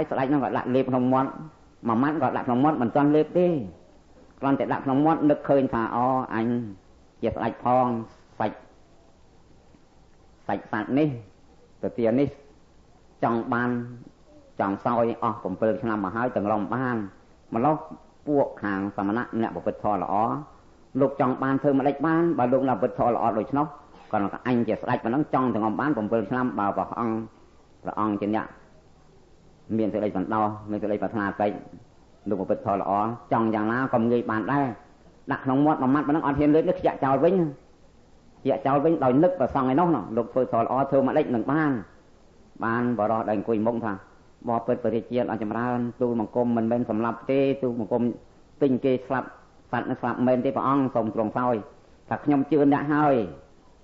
ស្លាច់ហ្នឹងក៏ដាក់លេបក្នុងមាត់មួយម៉ាត់ក៏ដាក់ក្នុងមាត់មិនទាន់លេបទេគ្រាន់តែដាក់ក្នុងមាត់នឹកឃើញថាអូអញជាស្លាច់ផងសាច់សត្វនេះទៅទានេះចង់បានចង់សោយអស់7ឆ្នាំមកហើយទាំងរំបានម្លោះពួកខាងសមណៈអ្នកប្រព្រឹត្តធម៌ល្អលោកចង់បានធ្វើម្ដេចបានបើលោកអ្នកប្រព្រឹត្តធម៌ល្អដូច្នោះគាត់អញជាស្ដេចប៉ុណ្ណឹងចង់ទាំងរំបាន7ឆ្នាំបើព្រះអង្គជាអ្នកមានសេចក្តីបណ្ដោះមានសេចក្តីប្រាថ្នាតិចលោកប្រព្រឹត្តធម៌ល្អចង់យ៉ាងណាក៏ងាយបានដែរដាក់ក្នុងមាត់មួយម៉ាត់ប៉ុណ្ណឹងអត់ហ៊ានលើកនេះខ្ជាក់ចោលវិញជាចោលវិញដោយនឹកប្រសងឯនោះលោកធ្វើធម៌ល្អធ្វើម្ដេចនឹងបានបរោះដែលអង្គុយមុខថាបបិទ្ធបរិជាអត់ចម្រើនទូលបង្គំមិនមែនសម្លាប់ទេទូលបង្គំទិញគេស្លាប់សត្វនឹងស្លាប់មែនទេព្រះអង្គសូមទ្រង់សោយថាខ្ញុំជឿអ្នកហើយ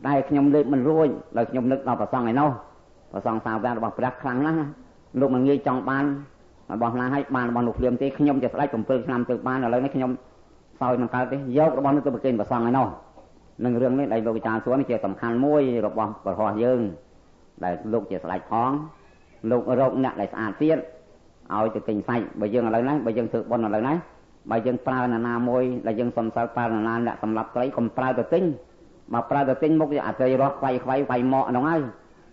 ដែលខ្ញុំលើកមិនរួចដោយខ្ញុំនឹកដល់ប្រសងឯនោះប្រសងសាវករបស់ព្រះខ្លាំងណាស់លោកមិនងាយចង់បានរបស់ណាឲ្យបានរបស់លោកភ្លាមទេខ្ញុំជាស្ដេច7ឆ្នាំទៅបានឥឡូវនេះខ្ញុំសោយមិនកើតទេយករបស់នោះទៅប្រគេនប្រសងឯនោះនឹងរឿងនេះដែលលោកអាចារ្យសួរនេះជាសំខាន់មួយរបស់ព្រះហស្ថយើងដែលលោកជាស្ដេចផងលោករកអ្នកដែលស្អាតទៀតឲ្យទៅទិញសាច់បើយើងឥឡូវនេះបើយើងធ្វើបុណ្យឥឡូវនេះបើយើងប្រើណាមួយដែលយើងសំសិលប្រើណាអ្នកសម្រាប់ត្រីកុំប្រើទៅទិញបើប្រើទៅទិញមុខអាត្រីរស់ខ្វៃវាយមកហ្នឹងហើយ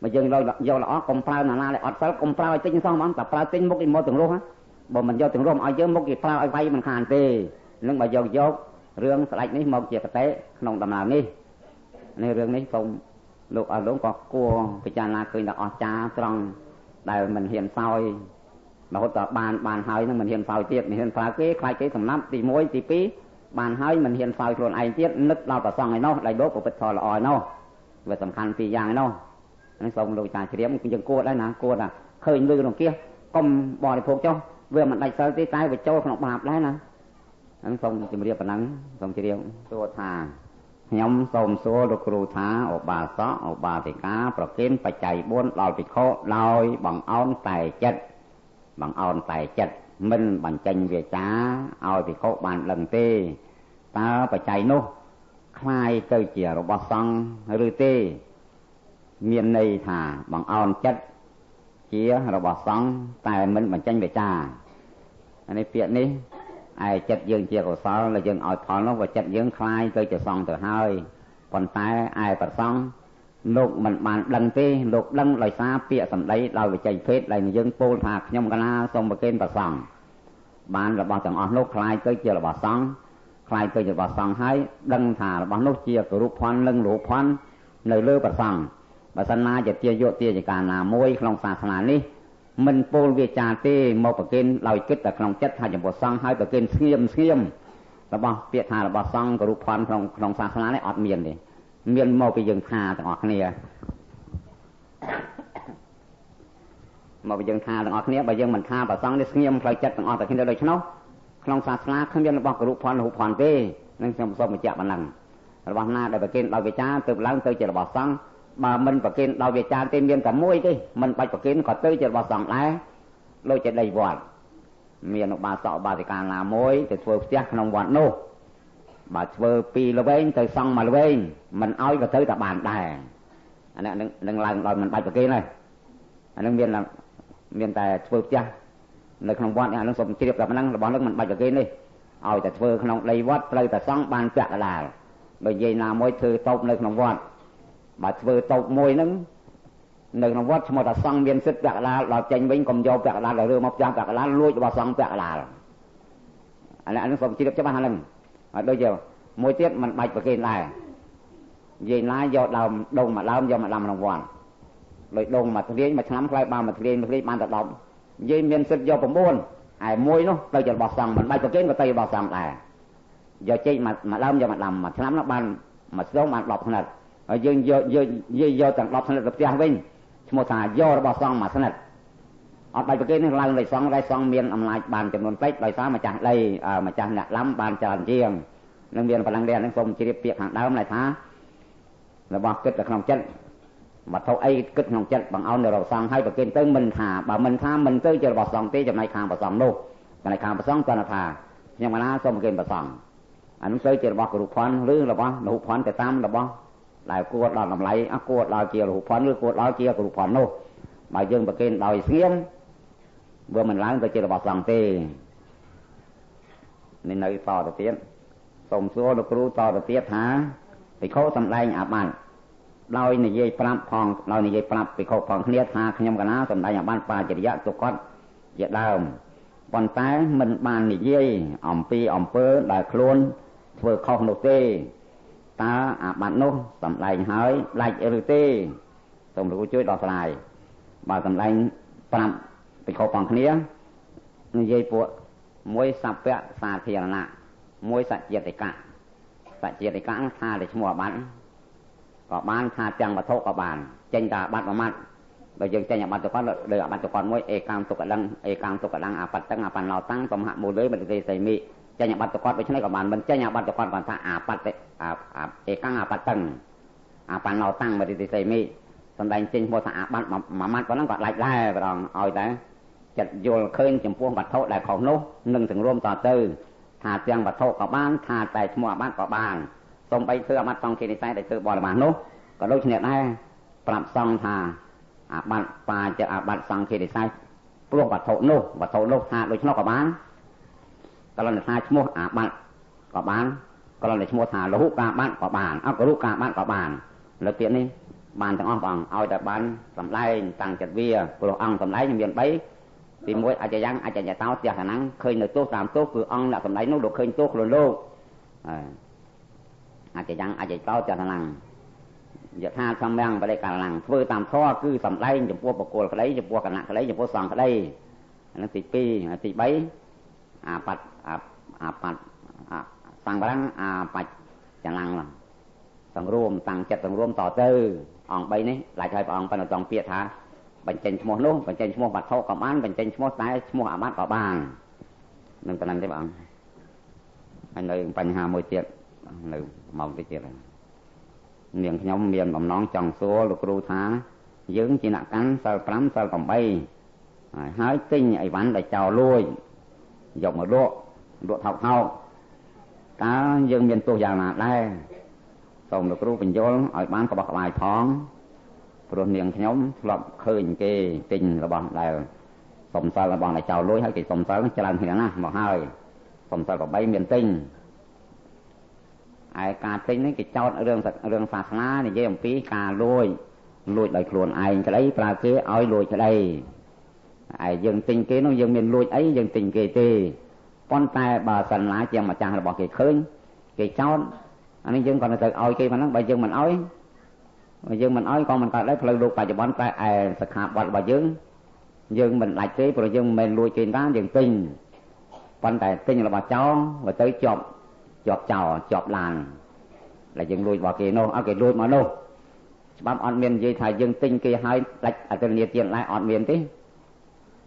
បើយើងយកល្អកុំប្រើណាដែលអត់សិលកុំប្រើឲ្យទិញសោះហ្មងតែប្រើទិញមុខឯមកទាំងរស់បើមិនយកទាំងរស់ឲ្យយើងមុខគេប្រើឲ្យវាយមិនខានទេនឹងបើយករឿងស្ដេចនេះមកជាកតេក្នុងដំណើរនេះរឿងនេះសូមលោកអរលោកក៏គួរពិចារណាឃើញថាអស្ចារ្យត្រង់ដែលមិនហ៊ានសោយរហូតដល់បានហើយនឹងមិនហ៊ានសោយទៀតមិនហ៊ានប្រើគេខ្លាចគេសម្លាប់ទី1ទី2បានហើយមិនហ៊ានសោយខ្លួនឯងទៀតនឹកដល់ប្រសងឯនោះដែលលោកប្រព្រឹត្តធម៌ល្អឯនោះវាសំខាន់ពីរយ៉ាងឯនោះនេះសូមលោកចាជ្រាបយើងគួរដែរណាគួរថាឃើញលុយក្នុងគៀសកុំបរិភោគចុះវាមិនដាច់សិលទេតែវាចូលក្នុងបាបដែរណាហ្នឹងសូមជម្រាបប៉ុណ្ណឹងសូមជ្រាបសួរថាខ្ញុំសូមសួរលោកគ្រូថាឧបាសកឧបាសិកាប្រគេនបច្ច័យ4ដល់ភិក្ខុដោយបង្អោនតែចិត្តមិនបញ្ចេញវាចាឲ្យភិក្ខុបានដឹងទេតើបច្ច័យនោះคล้ายទៅជារបស់សង្ឃឬទេមានន័យថាបង្អោនចិត្តជារបស់សង្ឃតែមិនបញ្ចេញវាចានេះពាក្យនេះឯចិត្តយើងជាកុសលដែលយើងឲ្យផលនោះវាចិត្តយើងคล้ายទៅជាសង្ឃទៅហើយប៉ុន្តែឯប្រសង្ឃលោកមិនបានដឹងទេលោកដឹងដោយសារពាក្យសម្ដីដោយវិច័យភេទដែលយើងពោលថាខ្ញុំកណាសូមប្រគេនប្រសង្ឃបានរបស់ទាំងអស់នោះคล้ายទៅជារបស់សង្ឃคล้ายទៅជារបស់សង្ឃហើយដឹងថារបស់នោះជាគរុភ័ណ្ឌនិងរូបភ័ណ្ឌនៅលើប្រសង្ឃបើសិនណាជាទាយោទាយកាណាមួយក្នុងសាសនានេះមិនពោលវាចាទេមកប្រគេនដោយគិតតែក្នុងចិត្តថាចំពោះសង្ឃហើយប្រគេនស្ងៀមរបស់ពាក្យថារបស់សង្ឃគរុភ័ណ្ឌក្នុងសាសនានេះអត់មានទេមានមកពីយើងថាទាំងអស់គ្នាមកពីយើងថាទាំងអស់គ្នាបើយើងមិនថាប្រសង្ឃនេះស្ងៀមផ្លូវចិត្តទាំងអស់តែគ្នាដូច្នោះក្នុងសាសនាគ្មានរបស់គរុភ័ណ្ឌរូបភ័ណ្ឌទេនឹងខ្ញុំសូមបញ្ជាក់ប៉ុណ្ណឹងរបស់ណាដែលប្រគេនដោយវាចាទើបឡើងទៅជារបស់សង្ឃបើមិនប្រគេនដោយវាចាទេមានតែមួយទេមិនបាច់ប្រគេនក៏ទៅជារបស់សង្ឃដែរដូចជាដីវត្តមានឧបាសកឧបាសិកាណាមួយទៅធ្វើផ្ទះក្នុងវត្តនោះបើធ្វើ2ល្វែងទៅសង់1ល្វែងមិនអោយក៏ទៅតែបានដែរអានេះនឹងឡើងដោយមិនបាច់ប្រគេនហើយអានឹងមានតែធ្វើផ្ទះនៅក្នុងវត្តអានឹងសូមជ្រាបតែប៉ុណ្ណឹងរបស់នឹងមិនបាច់ប្រគេនទេឲ្យតែធ្វើក្នុងដីវត្តត្រូវតែសង់បានពាក់កណ្ដាលបើនិយាយណាមួយធ្វើតូបនៅក្នុងវត្តបើធ្វើតូបមួយហ្នឹងនៅក្នុងវត្តឈ្មោះថាសង្ឃមានសិទ្ធិពាក់កណ្ដាលដល់ចេញវិញកុំយកពាក់កណ្ដាលដល់រើមកផ្ទះពាក់កណ្ដាលលួចរបស់សង្ឃពាក់កណ្ដាលអានេះសូមជ្រាបច្បាស់ហ្នឹងហើយដូចជាមួយទៀតមិនបាច់ប្រគេនដែរនិយាយណាយកដើមដងមួយដើមយកមកដាំក្នុងវត្តដោយដងមួយធ្លាយមួយឆ្នាំខ្ល้ายបានមួយធ្លាយបានតែ10និយាយមានសិទ្ធិយក9ហើយមួយនោះទៅជារបស់សង្ឃមិនបាច់ប្រគេនក៏ទៅរបស់សង្ឃដែរយកចេញមួយដើមយកមកដាំមួយឆ្នាំនោះបានមួយស្ទងបាន10ផ្និតហើយយើងយកទាំង10ស្និតទៅផ្ទះវិញឈ្មោះថាយករបស់សង្ឃមួយស្និតអត់បាច់ប្រគេននេះឡើងដោយសង្ឃមានអំណាចបានចំនួនតិចដោយសារម្ចាស់ដីម្ចាស់អ្នកឡាំបានច្រើនជាងនឹងមានកម្លាំងដែរនឹងសូមជ្រាបពាក្យខាងដើមដែលថារបស់គិតទៅក្នុងចិត្តវត្ថុអីគិតក្នុងចិត្តបង្អោននៅរកសង្ឃហើយប្រគេនទៅមិនថាបើមិនថាមិនទៅជារបស់សង្ឃទេចំណែកខាងប្រសង្ឃនោះចំណែកខាងប្រសង្ឃគាត់ថាខ្ញុំកណាសូមប្រគេនប្រសង្ឃអានោះទៅជារបស់គរុភ័ណ្ឌឬរបស់រូបភ័ណ្ឌទៅតាមរបស់ដែលគួរដល់តម្លៃគួរដល់ជារូបភ័ណ្ឌឬគួរដល់ជាគរុភ័ណ្ឌនោះបើយើងប្រគេនដោយស្ងៀម vừa mình láng tới chưa là bọt lòng tê nên nơi to được tiết tổng số được cứu to được tiết hả thì khâu tầm đây à bạn đôi này dây prap phong đôi này dây prap thì khâu phong khné tha nhom cả ná tầm đây à bạn pa chỉ dạy tụi con dạy đào còn tái mình bàn này dây ỏm pi ỏm pơ đại khuôn vừa không được tê ta à bạn nô tầm đây hỏi lại ở tê tổng đượcជួយដល់ស្លាយបើតម្លៃ5ពីខុសផងគ្នានិយាយពួកមួយសព្វសាធារណៈមួយសច្ចតិកៈថាតែឈ្មោះអាបត្តិក៏បានថាទាំងវត្ថុក៏បានចេញតែអាបត្តិមួយម៉ាត់បើយើងចេញអាបត្តិទៅគាត់លើអាបត្តិទៅគាត់មួយអេកាំទុកដឹងអាបត្តិទាំងអាបណ្ណោតាំងតំហៈមូលលើបតិទេសីមិចេញអាបត្តិទៅគាត់ដូច្នេះក៏បានមិនចេញអាបត្តិទៅគាត់បានថាអាបត្តិអេកាំអាបត្តិទាំងអាបណ្ណោតាំងបតិទេសីមិសំដែងចេញមកថាអាបត្តិមួយម៉ាត់ប៉ុណ្ណឹងក៏ដាច់ដែរប្រងឲ្យតែចិត្តយល់ឃើញចំពោះវត្ថុដែលខុសនោះនឹងសង្រួមតទៅថាទាំងវត្ថុក៏បានថាតែឈ្មោះអាបត្តិក៏បានសូម្បីធ្វើអាបត្តិសង្ឃេនិស័យដែលធ្វើបរិមាណនោះក៏ដូចគ្នាដែរប្រាប់សង្ឃថាអាបត្តិបាជាអាបត្តិសង្ឃេនិស័យព្រោះវត្ថុនោះថាដូច្នោះក៏បានក៏លន់ថាឈ្មោះអាបត្តិក៏បានក៏លន់ឈ្មោះថាលហុកាបត្តិក៏បានអករុកាបត្តិក៏បានលើកទៀតនេះបានទាំងអស់បងឲ្យតែបានសម្ដែងតាំងចិត្តវាព្រោះអង្គសម្ដែងមាន3ទី1អច្ចយ៉ាងអច្ចញ្ញតោទះកណੰឃើញនៅទោសតាមទោសគឺអង្គអ្នកសម្ដែងនោះលោកឃើញទោសខ្លួនលោកអច្ចយ៉ាងអច្ចតោទះកណੰយថាសំយ៉ាងបដិកាលੰធ្វើតាមធម៌គឺសម្ដែងចំពោះបុគ្គលក្តីចំពោះគណៈក្តីចំពោះសង្ឃក្តីហ្នឹងទី2ទី3អាបត្តិសង្ឃរាំងអាបច្ចចលੰសង្រួមតាំងចិត្តសង្រួមតទៅអង្គ3នេះឡាច់ឲ្យព្រះអង្គប៉ុន្តែต้องពាក្យថាបញ្ចេញឈ្មោះនោះបញ្ចេញឈ្មោះវត្ថុក៏បានបញ្ចេញឈ្មោះតែឈ្មោះអាបត្តិក៏បាននឹងប៉ុណ្ណឹងទេបងហើយនៅបញ្ហាមួយទៀតនៅមកទៀតនាងខ្ញុំមានបំណងចង់សួរលោកគ្រូថាយើងជាអ្នកកាន់សិល5សិល8ហើយទិញអីវ៉ាន់ដែលចោលលួចយកមកលក់ថោកតើយើងមានទោសយ៉ាងណាដែរសូមលោកគ្រូបញ្យល់ឲ្យបានក្បោះក្បាយផងព្រោះនាងខ្ញុំធ្លាប់ឃើញគេទិញរបស់ដែលសំសិលរបស់ដែលចោលលួចហើយគេសំសិលច្រើនគ្នាណាស់មកហើយសំសិល8មានទិញឯការទិញនេះគេចោទរឿងសាសនានិយាយអំពីការលួចដោយខ្លួនឯងក្តីប្រើគេឲ្យលួចក្តីឯយើងទិញគេនោះយើងមានលួចអីយើងទិញគេទេប៉ុន្តែបើសិនណាជាម្ចាស់របស់គេឃើញគេចោទអានេះយើងក៏ទៅឲ្យគេប៉ុណ្ណឹងបើយើងមិនឲ្យក៏មិនកើតដែរផ្លូវលោកបច្ចុប្បន្នតែឯសិក្ខាបទរបស់យើងមិនដាច់ទេព្រោះយើងមិនមែនលួចគេណាយើងទិញប៉ុន្តែទិញរបស់ចោលទៅជាប់ចោលជាប់ឡានដែលយើងលួចរបស់គេនោះឲ្យគេលួចមកនោះច្បាប់អត់មាននិយាយថាយើងទិញគេឲ្យដាច់អតិថិជនដែរអត់មានទេ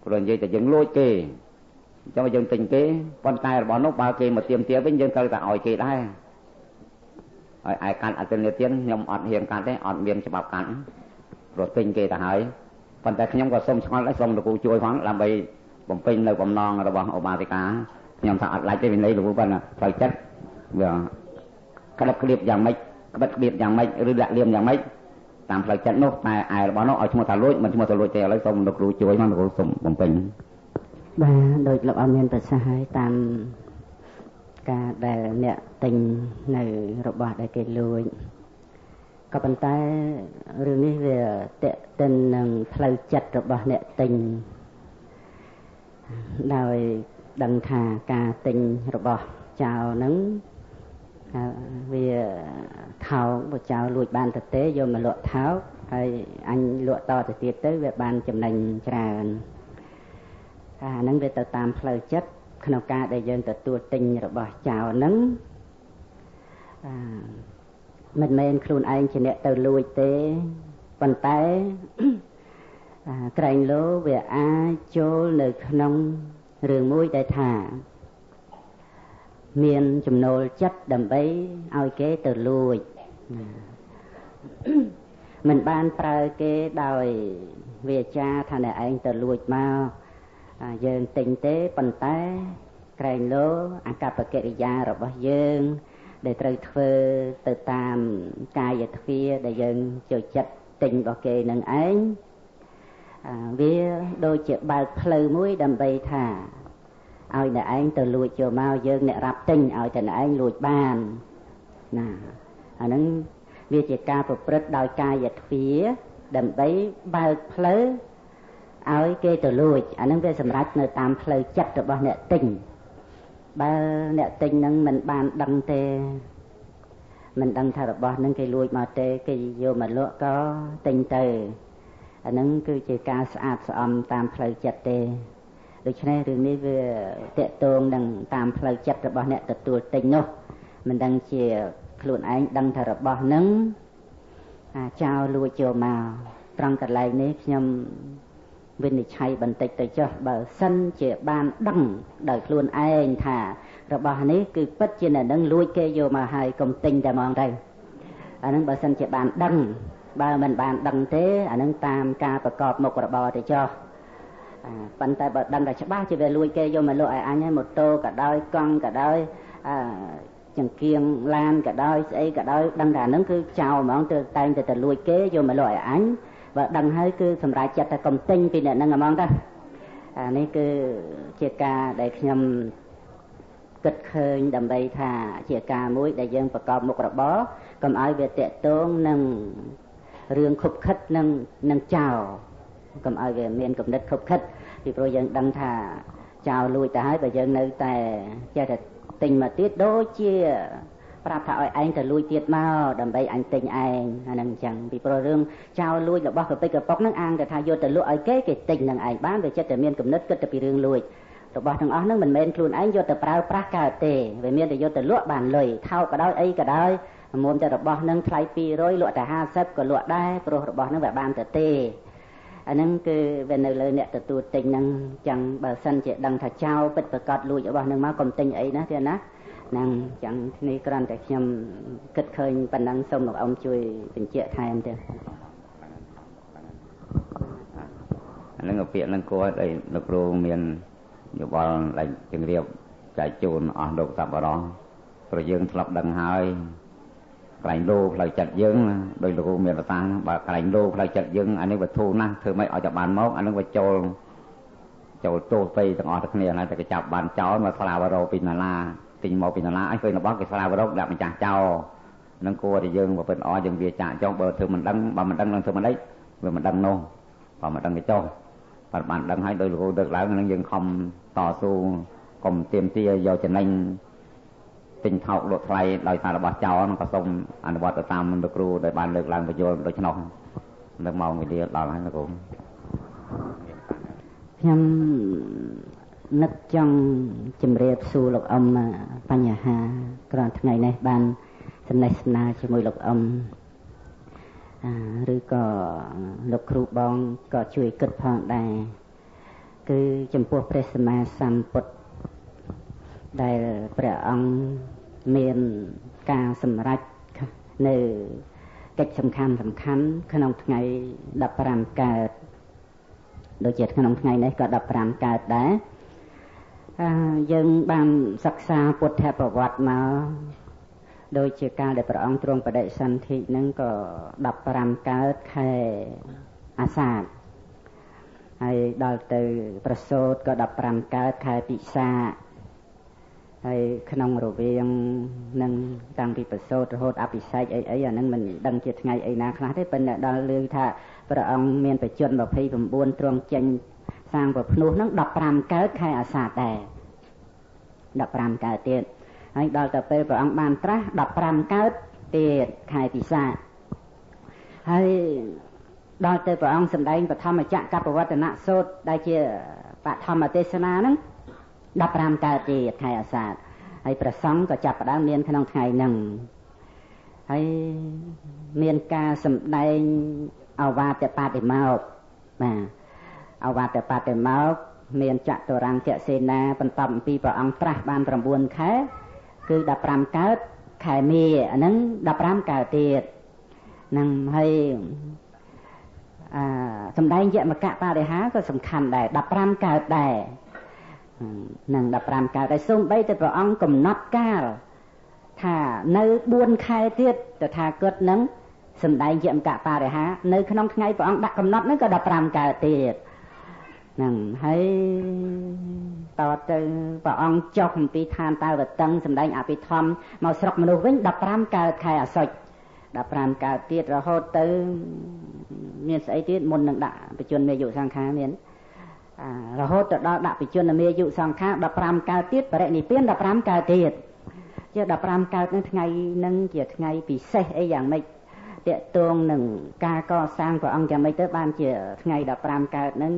ព្រោះនិយាយតែយើងលួចគេអញ្ចឹងយើងទិញគេប៉ុន្តែរបស់នោះបើគេមកទាមទារវិញយើងត្រូវតែឲ្យគេដែរហើយឯកាត់អតិថិជនខ្ញុំអត់ហ៊ានកាត់ទេអត់មានច្បាប់កាត់ព្រោះទិញគេទៅហើយប៉ុន្តែខ្ញុំក៏សូមឆ្ងល់ដែរសូមលោកគ្រូជួយផងដើម្បីបំពេញនៅបំណងរបស់ឧបាសិកាខ្ញុំថាអត់ឡាច់ទេវិន័យលោកគ្រូប៉ុន្តែផ្លូវចិត្តវាក្បិតក្បៀបយ៉ាងម៉េចឬលាក់លៀមយ៉ាងម៉េចតាមផ្លូវចិត្តនោះតែឯរបស់នោះឲ្យឈ្មោះថាលួចមិនឈ្មោះថាលួចទេឥឡូវសូមលោកគ្រូជួយមកលោកគ្រូសូមបំពេញបាទដោយលោកអត់មានប្រសាសន៍ហើយតាមការដែលអ្នកទិញនៅរបស់ដែលគេលួចក៏ប៉ុន្តែរឿងនេះវាតេតិននឹងផ្លូវចិត្តរបស់អ្នកទិញដោយដឹងថាការទិញរបស់ចោលហ្នឹងវាថោកបើចោលលួចបានទៅទេយកមកលក់ថោកហើយអញលក់តទៅទៀតទៅវាបានចំណេញច្រើនអាហ្នឹងវាទៅតាមផ្លូវចិត្តក្នុងការដែលយើងទទួលទិញរបស់ចោលហ្នឹងមិនមែនខ្លួនឯងជាអ្នកទៅលួចទេប៉ុន្តែក្រែងលោវាអាចចូលនៅក្នុងរឿងមួយដែលថាមានចំណូលចិត្តដើម្បីឲ្យគេទៅលួចមិនបានប្រើគេដោយវាចាថាអ្នកឯងទៅលួចមកយើងទិញទេប៉ុន្តែក្រែងលោអកប្បកិរិយារបស់យើងដែលត្រូវធ្វើទៅតាមកាយទ្វាដែលយើងចូលចិត្តទិញរបស់គេនឹងឯង វាដូចជាបើកផ្លូវមួយដើម្បីថាឲ្យអ្នកឯងទៅលួចចូលមកយើងអ្នករាប់ទិញឲ្យតែអ្នកឯងលួចបានណាអាហ្នឹងវាជាការប្រព្រឹត្តដោយកាយទ្វាដើម្បីបើកផ្លូវឲ្យគេទៅលួចអាហ្នឹងវាសម្រាប់នៅតាមផ្លូវចិត្តរបស់អ្នកទិញបើអ្នកទិញហ្នឹងមិនបានដឹងទេមិនដឹងថារបស់ហ្នឹងគេលួចមកទេគេយកមកលក់ក៏ទិញទៅអាហ្នឹងគឺជាការស្អាតស្អំតាមផ្លូវចិត្តទេដូច្នេះរឿងនេះវាតកតងនឹងតាមផ្លូវចិត្តរបស់អ្នកទទួលទិញនោះមិនដឹងជាខ្លួនឯងដឹងថារបស់ហ្នឹងចោលលួចចូលមកត្រង់កន្លែងនេះខ្ញុំវិនិច្ឆ័យបន្តិចទៅចុះបើសិនជាបានដឹងដោយខ្លួនឯងថារបស់នេះគឺពិតជាអ្នកនឹងលួចគេយកមកហើយកុំទិញតែហ្មងទៅអាហ្នឹងបើសិនជាបានដឹងបើមិនបានដឹងទេអាហ្នឹងតាមការប្រកបមុខរបរទៅចុះប៉ុន្តែបើដឹងតែច្បាស់ជាវាលួចគេយកមកលក់ឲ្យអញហើយម៉ូតូក៏ដោយកង់ក៏ដោយចង្គៀងឡានក៏ដោយស្អីក៏ដោយដឹងថាហ្នឹងគឺចោលហ្មងទៅតែងតែលួចគេយកមកលក់ឲ្យអញបើដឹងហើយគឺសម្រាប់ចិត្តតែកុំទិញពីអ្នកហ្នឹងហ្មងទៅអានេះគឺជាការដែលខ្ញុំគិតឃើញដើម្បីថាជាការមួយដែលយើងប្រកបមុខរបរកុំឲ្យវាតាក់ទងនឹងរឿងខុបខិតនឹងចោលកុំឲ្យវាមានគំនិតខុបខិតពីព្រោះយើងដឹងថាចោលលួចទៅហើយបើយើងនៅតែចេះតែទិញមកទៀតដូចជាប្រាប់ថាឲ្យឯងទៅលួចទៀតមកដើម្បីអញទិញឯងអាហ្នឹងអញ្ចឹងពីព្រោះរឿងចោលលួចរបស់កពិកកប៉ុកហ្នឹងអាងតែថាយកទៅលក់ឲ្យគេទិញនឹងឯងបានវាចិត្តតែមានគំនិតគិតទៅពីរឿងលួចរបស់ទាំងអស់ហ្នឹងមិនមែនខ្លួនឯងយកទៅប្រើប្រាស់កើតទេវាមានតែយកទៅលក់បានលុយថោកក៏ដោយអីក៏ដោយមុំតែរបស់ហ្នឹងថ្លៃ200លក់តែ50ក៏លក់ដែរព្រោះរបស់ហ្នឹងវាបានទៅទេអាហ្នឹងគឺវានៅលើអ្នកទទួលទិញហ្នឹងចឹងបើសិនជាដឹងថាចោលពិតប្រកបលួចរបស់ហ្នឹងមកកុំទិញអីណាទេណាហ្នឹងចឹងនេះគ្រាន់តែខ្ញុំគិតឃើញប៉ុណ្ណឹងសូមលោកអ៊ំជួយបញ្ជាក់ថែមទៀតអាហ្នឹងពាក្យហ្នឹងគួរឲ្យលោកគ្រូមានយោបល់ឡើងជំរាបចែកជូនអស់លោកសប្បុរសព្រោះយើងធ្លាប់ដឹងហើយកន្លែងលោផ្លូវចិត្តយើងដោយលោកគ្រូមានប្រសាសន៍បើកន្លែងលោផ្លូវចិត្តយើងអានេះវាធូរណាស់ធ្វើម៉េចឲ្យតែបានមកអានឹងវាចូលទោសទៅទាំងអស់ទៅគ្នាហើយតែគេចាប់បានចោលមកស្លាវរោពីណាឡាទិញមកពីណាឡាឲ្យឃើញរបស់គេស្លាវរោដាក់ម្ចាស់ចោលនឹងគួរតែយើងប្រពន្ធអយើងវាចាក់ចុះបើធ្វើមិនដឹងបើមិនដឹងនឹងធ្វើមិនដេចវាមិនដឹងនោះបើមិនដឹងទៅចុះបើបានដឹងហើយដោយលោកគ្រូលើកឡើងនឹងយើងខំតស៊ូកុំទៀមទាយកចំណេញទិញថោកលក់ថ្លៃដោយសាររបស់ចោលនឹងក៏សូមអនុវត្តទៅតាមលោកគ្រូដែលបានលើកឡើងបញ្យល់ដូច្នោះនៅម៉ោងវេលាដល់ហើយលោកគ្រូខ្ញុំនឹកចង់ជំរាបសួរលោកអ៊ំបញ្ហាក្រោយថ្ងៃនេះបានសំណេះសំណាលជាមួយលោកអ៊ំឬក៏លោកគ្រូបងក៏ជួយគិតផងដែរគឺចំពោះព្រះសម្មាសម្ពុទ្ធដែលព្រះអង្គមានការសម្រេចនៅកិច្ចសំខាន់ក្នុងថ្ងៃ15កើតដូចជាក្នុងថ្ងៃនេះក៏15កើតដែរយើងបានសិក្សាពុទ្ធប្រវត្តិមកដូចជាកាលដែលព្រះអង្គទ្រង់បដិសន្ធិហ្នឹងក៏15កើតខែអាសាឍហើយដល់ទៅប្រសូតក៏15កើតខែពិសាហើយក្នុងរវាងនឹងតាំងពីប្រសូតរហូតអភិសេកអីអាហ្នឹងមិនដឹងជាថ្ងៃអីណាខ្លះទេប៉ុន្តែដល់ឮថាព្រះអង្គមានបច្ចុប្បន្ន29ទ្រង់ចេញសាងប្រភ្នោះហ្នឹង15កើតខែអាសាឍដែរ15កើតទៀតហើយដល់ទៅពេលព្រះអង្គបានត្រាស់15កើតទៀតខែពិសាហើយដល់ទៅព្រះអង្គសម្ដែងបឋមចក្រកបវត្តនសូត្រដែលជាបឋមទេសនាហ្នឹង15កើតទៀតខែអាសាឍហើយព្រះសង្ឃក៏ចាប់ផ្ដើមមានក្នុងថ្ងៃហ្នឹងហើយមានការសម្ដែងអវាទបតិមោក្ខបាទអវាទបតិមោក្ខមានចតុរង្គសេនាបន្តអំពីព្រះអង្គត្រាស់បាន9ខែគឺ15កើតខែមីអាហ្នឹង15កើតទៀតហ្នឹងហើយសម្ដែងយមកៈបរិហាក៏សំខាន់ដែរ15កើតដែរនឹង15កើតហើយសូម្បីតែព្រះអង្គកំណត់កាលថានៅ4ខែទៀតតថាគតនឹង សំដែងជាអង្គបរិហានៅក្នុងថ្ងៃព្រះអង្គដាក់កំណត់ហ្នឹងក៏15កើតទៀតហ្នឹងហើយតទៅព្រះអង្គចុះអំពីឋានតាវតឹងសំដែងអភិធម្មមកស្រុកមនុស្សវិញ15កើតខែអាសត់15កើតទៀតរហូតទៅមានស្អីទៀតមុននឹងដាក់បច្ចុប្បន្នមេយុសង្ខារមានរហូតទៅដល់ដាក់បច្ចុប្បន្នមេយុសង្ខារ15កើតទៀតបរិនិព្វាន15កើតទៀតជា15កើតនឹងថ្ងៃនឹងជាថ្ងៃពិសេសអីយ៉ាងម៉េចតកតងនឹងការកសាងព្រះអង្គយ៉ាងម៉េចទៅបានជាថ្ងៃ15កើតនឹង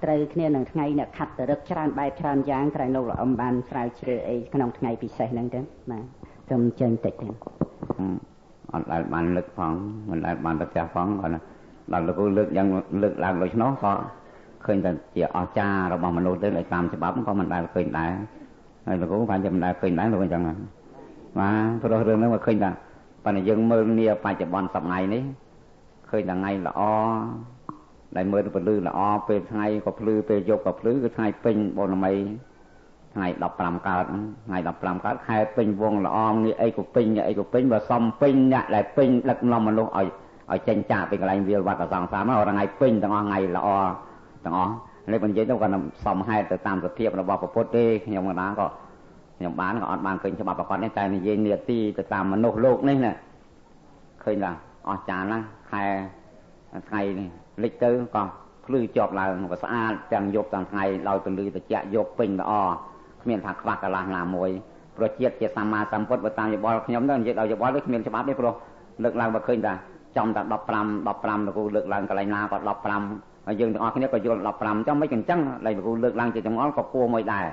ត្រូវគ្នានឹងថ្ងៃអ្នកខត្តរឹកច្រើនបែបច្រើនយ៉ាងក្រៃលោកល្អបានស្រាវជ្រាវអីក្នុងថ្ងៃពិសេសហ្នឹងទៅបាទសូមចេញតិចទៅអត់ដែលបានលើកផងមិនដែលបានប្រទះផងគាត់ដល់លោកគ្រូលើកយ៉ាងលើកឡើងដូច្នោះក៏ឃើញតែជាអស្ចារ្យរបស់មនុស្សទៅដោយតាមច្បាប់ក៏មិនដែលឃើញដែរហើយលោកគ្រូបានជាមិនដែលឃើញដែរលោកអញ្ចឹងបាទព្រោះរឿងហ្នឹងក៏ឃើញថាប៉ុន្តែយើងមើលនាបច្ចុប្បន្នសប្តាហ៍នេះឃើញតែថ្ងៃល្អដែលមើលទៅពលឺល្អពេលថ្ងៃក៏ភ្លឺពេលយប់ក៏ភ្លឺគឺថ្ងៃពេញបូណមីថ្ងៃ15កើតថ្ងៃ15កើតខែពេញវងល្អងារអីក៏ពេញអីក៏ពេញបើសំពេញអ្នកដែលពេញដឹកនាំមនុស្សឲ្យចេញចាកពីកន្លែងវាលវត្តកសង្សារមកថ្ងៃពេញទាំងអស់ថ្ងៃល្អទាំងអស់នេះបើនិយាយទៅគាត់សំហេតុទៅតាមសភាពរបស់ពុទ្ធទេខ្ញុំក៏បានក៏អត់បានឃើញច្បាប់ប្រកបនេះតែនិយាយនាទីទៅតាមមនុស្សលោកនេះណាឃើញថាអស្ចារ្យណាស់ខែថ្ងៃនេះលិចទៅក៏ភ្លឺជាប់ឡើងក៏ស្អាតទាំងយប់ទាំងថ្ងៃដោយពន្លឺត្រជាក់យប់ពេញល្អគ្មានថាខ្វះកន្លះណាមួយព្រោះជាតិជាសម្មាសម្ពុទ្ធបើតាមយោបល់ខ្ញុំទៅនិយាយដល់យោបល់នេះគ្មានច្បាប់ទេព្រោះលើកឡើងបើឃើញថាចំតែ15លោកគ្រូលើកឡើងកន្លែងណាក៏15ហើយយើងទាំងអស់គ្នាក៏យល់15ចាំមិនអញ្ចឹងឡើយលោកគ្រូលើកឡើងជាចង្អុលក៏គួរមួយដែរ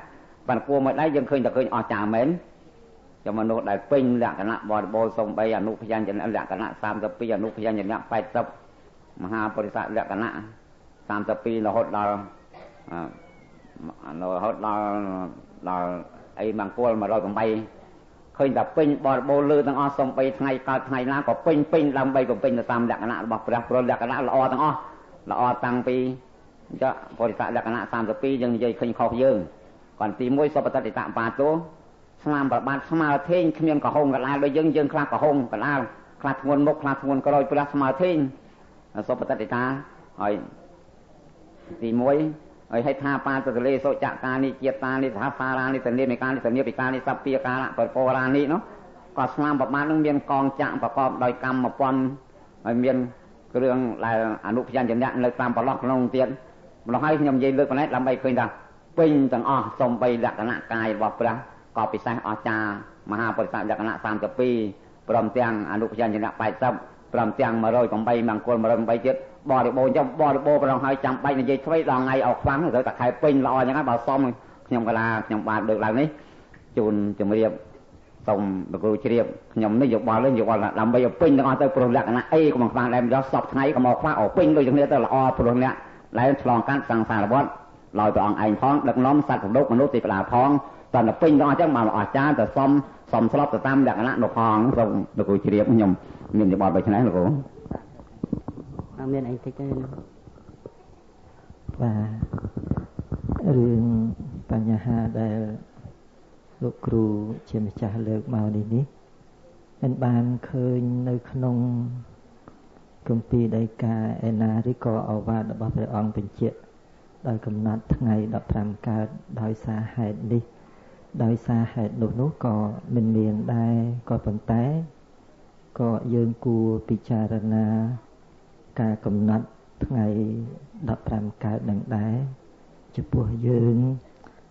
ប៉ុន្តែគួរមួយដែរយើងឃើញតែឃើញអស្ចារ្យមែនចាំមនុស្សដែលពេញលក្ខណៈបរិបូរណ៍សំបីអនុភយញ្ញលក្ខណៈ32អនុភយញ្ញ80មហាបរិស័ទលក្ខណៈ32រហូតដល់អីមង្គល108ឃើញតែពេញបរិបូរណ៍លើទាំងអស់សំបីថ្ងៃកើតថ្ងៃណាក៏ពេញដើម្បីបំពេញទៅតាមលក្ខណៈរបស់ព្រះព្រោះលក្ខណៈល្អទាំងអស់ល្អតាំងពីចាបរិស័ទលក្ខណៈ32យើងនិយាយឃើញខុសយើងcònទី1សុបតតិតបាទោស្នាមប្របាទស្មើធេងគ្មានកហុងកលាលដូចយើងខ្លះកហុងកលាលខ្លះធ្ងន់មុខខ្លះធ្ងន់ក្រោយព្រះស្មើធេងសុបតតិតាហើយទី1ហើយឲ្យថាបាតទលេសុចកានិជាតិតានិសហសារានិសនិមេកានិសនិពិកានិសព្វាកាលៈបពរានិនោះក៏ស្នាមប្របាទនឹងមានកងចាក់ប្រកបដោយកម្មពន្ធហើយមានគ្រឿងដែលអនុភយញ្ញៈនៅតាមប្រឡោះក្នុងទៀតម្ល៉េះហើយខ្ញុំនិយាយលើកប៉ុណ្ណេះដើម្បីឃើញថាពេញទាំងអស់សំបីលក្ខណៈកាយរបស់ព្រះក៏ពិសេសអស្ចារ្យមហាបរិស័ទលក្ខណៈ32ព្រមទាំងអនុភយញ្ញៈ80ព្រមទាំង108មង្គល108ទៀតបរិបូរណ៍ចាំបរិបូរណ៍ប្រងហើយចាំបាច់និយាយឆ្វេងដល់ថ្ងៃអោខ្វាំងត្រូវតែខែពេញល្អអញ្ចឹងហើយបើសមខ្ញុំកាលាខ្ញុំបានលើកឡើងនេះជូនជំរាបសូមលោកគ្រូជ្រាបខ្ញុំនេះយោបល់ដើម្បីឲ្យពេញទាំងអស់ទៅព្រោះលក្ខណៈអីក៏មិនខ្វះដែរយកសពថ្ងៃក៏មកខ្វះឲ្យពេញដូចគ្នាទៅល្អព្រោះអ្នកដែលឆ្លងកាត់សង្សារវដ្តដោយព្រះអង្គឯងផងដឹកនាំសត្វលោកមនុស្សទេវតាផងតើទៅពេញទាំងអស់អញ្ចឹងបានអស្ចារ្យទៅសមស្របទៅតាមលក្ខណៈនោះផងសូមលោកគ្រូជ្រាបខ្ញុំមានយោបល់ដូចនេះលោកគ្រូមានអីតិចទេបាទរឿងបញ្ហាដែលលោកគ្រូជាម្ចាស់លើកមកនេះមិនបានឃើញនៅក្នុងគម្ពីរដីកាឯណាឬក៏ឱវាទរបស់ព្រះអង្គបញ្ជាក់ដោយកំណត់ថ្ងៃ15កើតដោយសារហេតុនេះដោយសារហេតុនោះក៏មិនមានដែរក៏ប៉ុន្តែក៏យើងគួរពិចារណាការកំណត់ថ្ងៃ15កើតនឹងដែរចំពោះយើង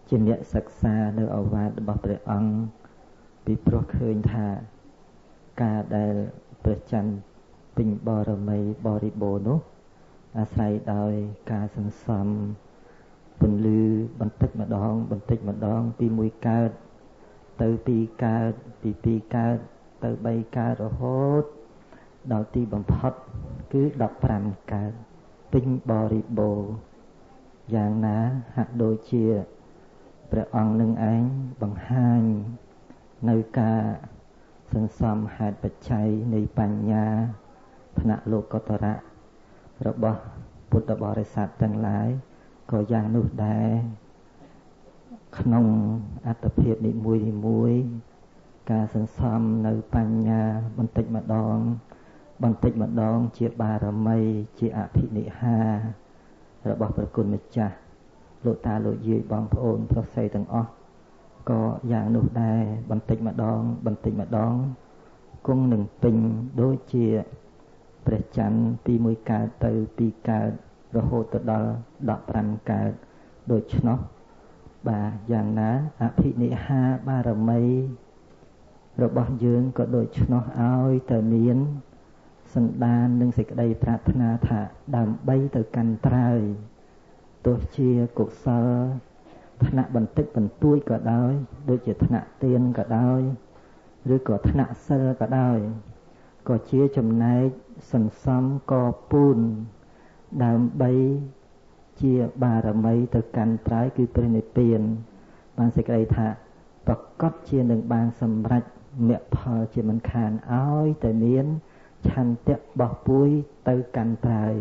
ជាអ្នកសិក្សានៅឱវាទរបស់ព្រះអង្គពីព្រោះឃើញថាការដែលព្រះច័ន្ទពេញបរមីបរិបូរណ៍នោះអាស្រ័យដោយការសន្សំពន្លឺបន្តិចម្ដងពី1កើតទៅ2កើតពី2កើតទៅ3កើតរហូតដល់ទីបំផុតគឺ15កើតពេញបរិបូរណ៍យ៉ាងណាហាក់ដូចជាព្រះអង្គនឹងឯងបង្ហាញនៅការសន្សំហេតុបច្ច័យនៃបញ្ញាថ្នាក់លោកុត្តរៈរបស់ពុទ្ធបរិស័ទទាំងឡាយក៏យ៉ាងនោះដែរក្នុងអត្តភាពនីមួយការសន្សំនៅបញ្ញាបន្តិចម្ដង បន្តិចម្ដងជាបារមីជាអភិនិហារបស់ព្រះគុណម្ចាស់លោកតាលោកយាយបងប្អូនប្រុសស្រីទាំងអស់ក៏យ៉ាងនោះដែរបន្តិចម្ដងគង់នឹងពេញដូចជាព្រះច័ន្ទពី1កើតទៅ2កើតរហូតទៅដល់15កើតដូច្នោះបាទយ៉ាងណាអភិនិហាបារមីរបស់យើងក៏ដូច្នោះឲ្យតែមានសន្តាននិងសេចក្តីប្រាថ្នាថាដើម្បីទៅកាន់ត្រើយទោះជាកុសលថ្នាក់បន្តិចបន្តួចក៏ដោយដូចជាថ្នាក់ទានក៏ដោយឬក៏ថ្នាក់សិលក៏ដោយក៏ជាចំណែកសន្សំកពូនដើម្បីជាបារមីទៅកាន់ត្រើយគឺព្រះនិព្វានបានសេចក្តីថាប្រកបជានឹងបានសម្រេចមគ្គផលជាមិនខានឲ្យតែមានឆន្ទៈបោះពួយទៅកាន់ត្រើយ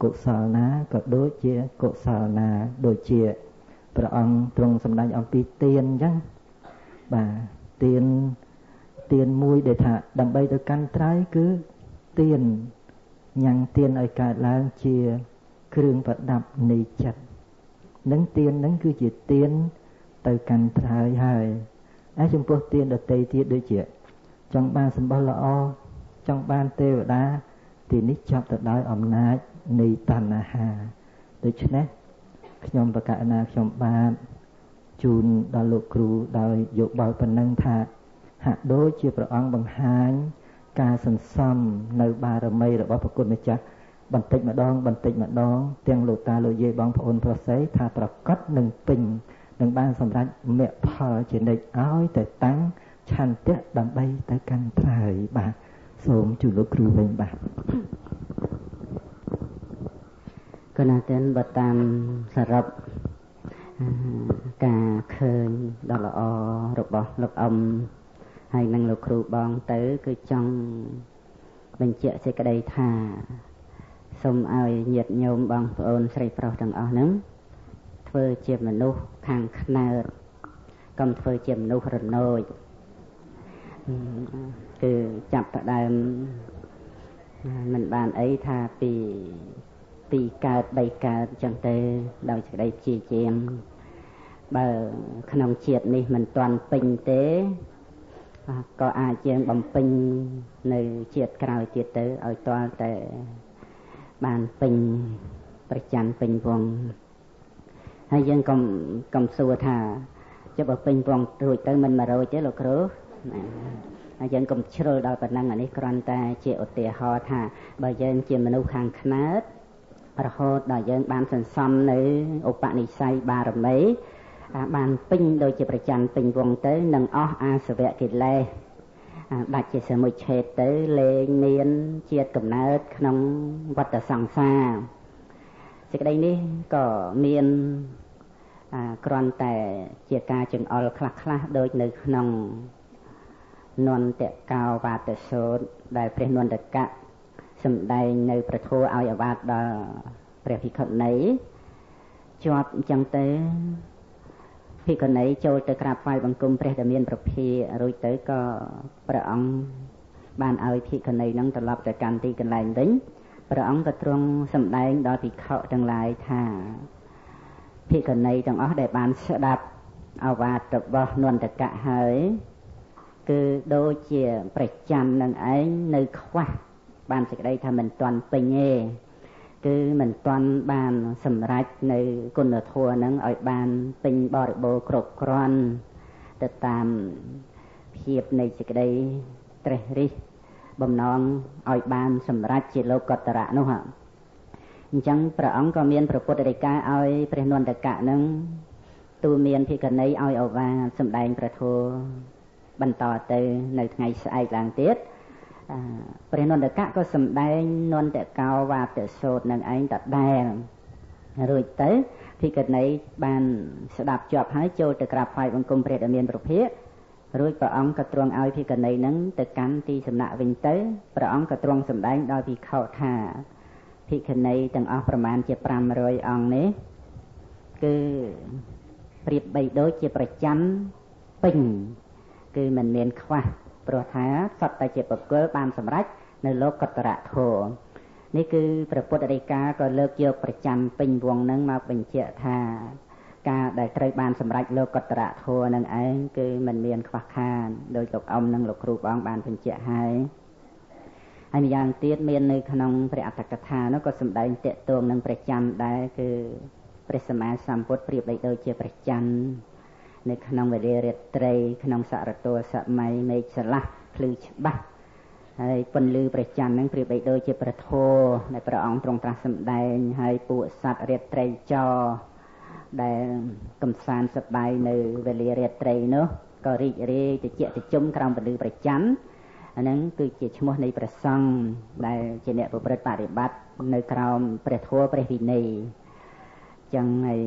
កុសលណាក៏ដូចជាកុសលណាដូចជាព្រះអង្គទ្រង់សម្ដែងអំពីទានអញ្ចឹងបាទទានមួយដែលថាដើម្បីទៅកាន់ត្រើយគឺទានញ៉ាំងទានឲ្យកើតឡើងជាគ្រឿងប្រដាប់នៃចិត្តនឹងទាននឹងគឺជាទានទៅកាន់ត្រើយហើយហើយចំពោះទានដតីទៀតដូចជាចង់បានសម្បត្តិល្អចង់បានទេវតាទីនេះចាប់ទៅដោយអំណាចនៃតណ្ហាដូច្នេះខ្ញុំប្រកាសណាខ្ញុំបាទជូនដល់លោកគ្រូដោយយោបល់ប៉ុណ្ណឹងថាហាក់ដូចជាព្រះអង្គបង្ហាញការសន្សំនៅបារមីរបស់ព្រះគុណម្ចាស់បន្តិចម្ដងទាំងលោកតាលោកយាយបងប្អូនប្រុសស្រីថាប្រកាសនឹងពេញនឹងបានសម្រេចមគ្គផលជានិច្ចឲ្យទៅតាំងឆន្ទៈដើម្បីទៅកាន់ត្រើយបាទសូមជូនលោកគ្រូវិញបាទគណៈទានបើតាមសរុបការឃើញដ៏ល្អរបស់លោកអ៊ំហើយនឹងលោកគ្រូបងទៅគឺចង់បញ្ជាក់សេចក្តីថាសូមឲ្យញាតិញោមបងប្អូនស្រីប្រុសទាំងអស់ហ្នឹងធ្វើជាមនុស្សខាងខ្នើតកុំធ្វើជាមនុស្សរណូចគឺចាប់ផ្ដើមមិនបានអីថាពីកើត3កើតចឹងទៅដោយសេចក្តីព្យាយាមបើក្នុងជាតិនេះមិនទាន់ពេញទេក៏អាចយើងបំពេញនៅជាតិក្រោយទៀតទៅឲ្យទាល់តែបានពេញប្រច័ណ្ឌពេញវងហើយយើងកុំសួរថាចុះបើពេញវងរួចទៅមិន100ទេលោកគ្រូហើយយើងកុំជ្រុលដល់ប៉ុណ្ណឹងអានេះគ្រាន់តែជាឧទាហរណ៍ថាបើយើងជាមនុស្សខាងខ្នើតរហូតដល់យើងបានសន្សំនៅឧបនិស្ស័យបារមីបានពេញដូចជាប្រច័ណ្ឌពេញវងទៅនឹងអស់អាសវៈកិលេសដាច់ជាសមុច្ឆេទទៅលែងមានជាតិកំណើតក្នុងវដ្តសង្សារសេចក្តីនេះក៏មានគ្រាន់តែជាការចង្អុលខ្លះដូចនៅក្នុងនន្តកោវាទសូត្រដែលព្រះនន្តកៈសម្ដែងនៅប្រធัวឲ្យអាវាតដល់ព្រះភិក្ខុនីជាប់អញ្ចឹងទៅភិក្ខុនីចូលទៅក្រាបថ្វាយបង្គំព្រះដែលមានប្រភារួចទៅក៏ព្រះអង្គបានឲ្យភិក្ខុនីនឹងត្រឡប់ទៅកាន់ទីកន្លែងវិញព្រះអង្គក៏ទ្រង់សម្ដែងដល់ភិក្ខុទាំងឡាយថាភិក្ខុនីទាំងអស់ដែលបានស្ដាប់អាវាតរបស់នន្តកៈហើយគឺដូចជាប្រច័ណ្ឌនឹងឯងនៅខ្វះបានសេចក្តីថាមិនទាន់ពេញទេគឺមិនទាន់បានសម្រេចនៅគុណធម៌ហ្នឹងឲ្យបានពេញបរិបូរណ៍គ្រប់គ្រាន់ទៅតាមភាពនៃសេចក្តីត្រេះរិះបំណងឲ្យបានសម្រេចជាលោកតរៈនោះអញ្ចឹងព្រះអង្គក៏មានព្រះពុទ្ធដីកាឲ្យព្រះនន្តកៈហ្នឹងទូលមានភិក្ខុនីឲ្យឱវាទសម្ដែងព្រះធម៌បន្តទៅនៅថ្ងៃស្អែកឡើងទៀតព្រះនន្តកៈក៏សម្ដែងនន្តកោវាទសូត្រនឹងឯងដដែលរួចទៅភិក្ខុនីបានស្ដាប់ជាប់ហើយចូលទៅក្រាបថ្វាយបង្គំព្រះដែលមានប្រភារួចព្រះអង្គក៏ទ្រង់ឲ្យភិក្ខុនីនឹងទៅកាន់ទីសំណាក់វិញទៅព្រះអង្គក៏ទ្រង់សម្ដែងដល់ភិក្ខុថាភិក្ខុនីទាំងអស់ប្រមាណជា500អង្គនេះគឺប្រៀបបីដូចជាប្រច័ណ្ឌពេញគឺមិនមានខ្វះព្រោះថាសត្វតែជាបុគ្គលបានសម្រេច នៅលោកកតរៈធម៌នេះគឺព្រះពុទ្ធដីកាក៏លើកយកប្រចាំពេញវងនឹងមកបញ្ជាក់ថាការដែលត្រូវបានសម្រេចលោកកតរៈធម៌នឹងឯងគឺមិនមានខ្វះខាតដោយលោកអ៊ំនិងលោកគ្រូបងបានបញ្ជាក់ហើយម្យ៉ាងទៀតមាននៅក្នុងព្រះអត្ថកថានោះក៏សម្ដែងតេតួងនឹងព្រះច័ន្ទដែរគឺព្រះសម្មាសម្ពុទ្ធប្រៀបដូចជាព្រះច័ន្ទនៅក្នុងវេលារាត្រីក្នុងសរទសម័យមេឃស្រឡះភ្លឺច្បាស់ហើយពន្លឺព្រះច័ន្ទនឹងប្រៀបដូចជាព្រះធម៌ដែលព្រះអង្គទ្រង់ត្រាស់សម្ដែងហើយពួកសត្វរាត្រីចរដែលកំសាន្តសប្បាយនៅវេលារាត្រីនោះក៏រីករាយតិចតិជុំក្រោមពន្លឺព្រះច័ន្ទអាហ្នឹងគឺជាឈ្មោះនៃព្រះសង្ឃដែលជាអ្នកប្រព្រឹត្តបរិបត្តិនៅក្រោមព្រះធម៌ព្រះវិន័យចឹងហើយ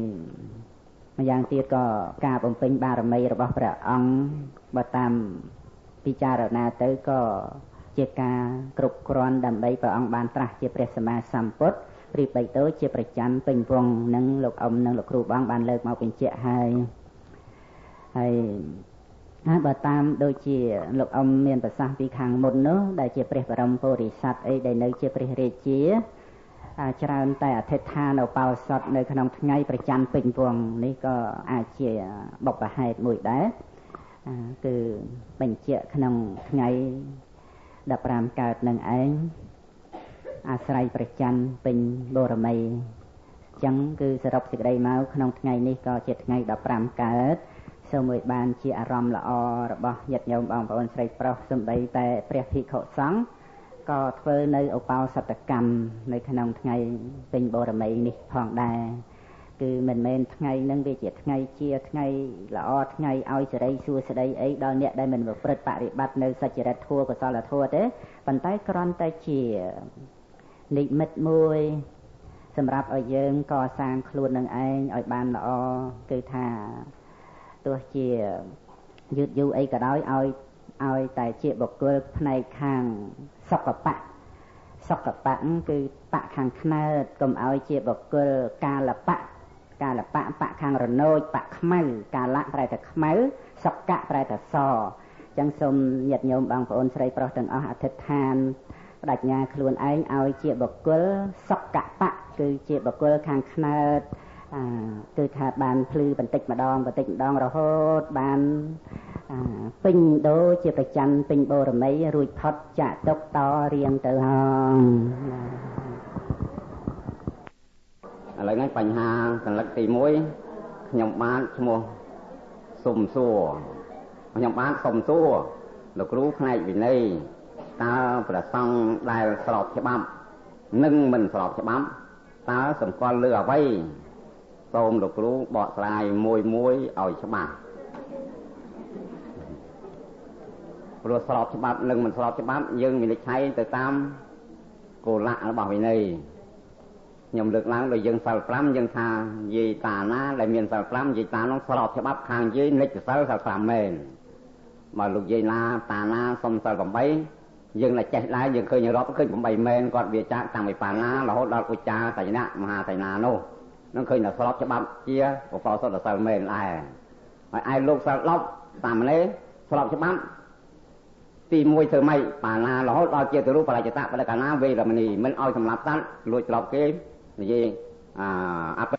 ម្យ៉ាងទៀតក៏ការបំពេញបារមីរបស់ព្រះអង្គបើតាមពិចារណាទៅក៏ជាការគ្រប់គ្រាន់ដើម្បីព្រះអង្គបានត្រាស់ជាព្រះសម្មាសម្ពុទ្ធប្រៀបដូចជាប្រច័ណ្ឌពេញវងនឹងលោកអ៊ំនិងលោកគ្រូបងបានលើកមកបញ្ជាក់ហើយបើតាមដូចជាលោកអ៊ំមានប្រសាសន៍ពីខាងមុននោះដែលជាព្រះបរមពុរិស័ទអីដែលនៅជាព្រះរាជាច្រើនតែអធិដ្ឋានឧបោសថនៅក្នុងថ្ងៃប្រច័ណ្ឌពេញវងនេះក៏អាចជាបុព្វហេតុមួយដែរគឺបញ្ជាក់ក្នុងថ្ងៃ15កើតនឹងឯងអាស្រ័យប្រច័ណ្ឌពេញបូរមីអញ្ចឹងគឺសរុបសេចក្តីមកក្នុងថ្ងៃនេះក៏ជាថ្ងៃ15កើតសូមឲ្យបានជាអារម្មណ៍ល្អរបស់ញាតិញោមបងប្អូនស្រីប្រុសសូម្បីតែព្រះភិក្ខុសង្ឃក៏ធ្វើនៅឧបោសថកម្មនៅក្នុងថ្ងៃពេញបូរមីនេះផងដែរគឺមិនមែនថ្ងៃហ្នឹងវាជាថ្ងៃល្អថ្ងៃឲ្យសេរីសួស្តីអីដល់អ្នកដែលមិនប្រព្រឹត្តបរិបត្តិនៅសច្ចរិតធម៌កុសលធម៌ទេប៉ុន្តែគ្រាន់តែជានិមិត្តមួយសម្រាប់ឲ្យយើងកសាងខ្លួននឹងឯងឲ្យបានល្អគឺថាទោះជាយឺតយូរអីក៏ដោយឲ្យតែជាបុគ្គលផ្នែកខាងសុខបៈគឺបៈខាងខ្នើតកុំឲ្យជាបុគ្គលកាលបៈបៈខាងរណូចបៈខ្មៅកាលៈប្រែតែខ្មៅសុខៈប្រែតែសអញ្ចឹងសូមញាតិញោមបងប្អូនស្រីប្រុសទាំងអស់អធិដ្ឋានបដិញ្ញាខ្លួនឯងឲ្យជាបុគ្គលសុខៈបៈគឺជាបុគ្គលខាងខ្នើតគឺថាបានភ្លឺបន្តិចម្ដងរហូតបានពេញដូរជាប្រច័ណ្ឌពេញបូរមីរួចផុតចាក់ទុកតរៀងទៅហើយឥឡូវនេះបញ្ហាកលឹកទី1ខ្ញុំបានឈ្មោះសុំសួរលោកគ្រូផ្នែកវិន័យតើព្រះសង្ឃដែលស្របច្បាប់និងមិនស្របច្បាប់តើសម្គាល់លើអ្វីសូមលោកគ្រូបកស្រាយមួយឲ្យច្បាស់ព្រោះស្របច្បាប់និងមិនស្របច្បាប់យើងវិនិច្ឆ័យទៅតាមគោលៈរបស់វិន័យខ្ញុំលើកឡើងដោយយើងសិល5យើងថាយាយតាណាដែលមានសិល5យាយតានោះស្របច្បាប់ខាងយាយនិច្ចសិល5មែនបើលោកយាយណាតាណាសុំសិល8យើងតែចេះដែរយើងឃើញរាប់ឃើញ8មែនគាត់វាចាក់តាំងពីបាណារហូតដល់ឧច្ចាសញ្ញៈមហាសញ្ញណានោះនឹងឃើញតែស្របច្បាប់ជាឧបោសថសិលមែនដែរហើយឯលោកសិល10តាមនេះស្របច្បាប់ទី1ធ្វើម៉េចបាណារហូតដល់ជាទរូបបរិចតៈបដកាណាវេរមណីមិនឲ្យសម្លាប់សត្វលួចទ្រព្យគេនិយាយអប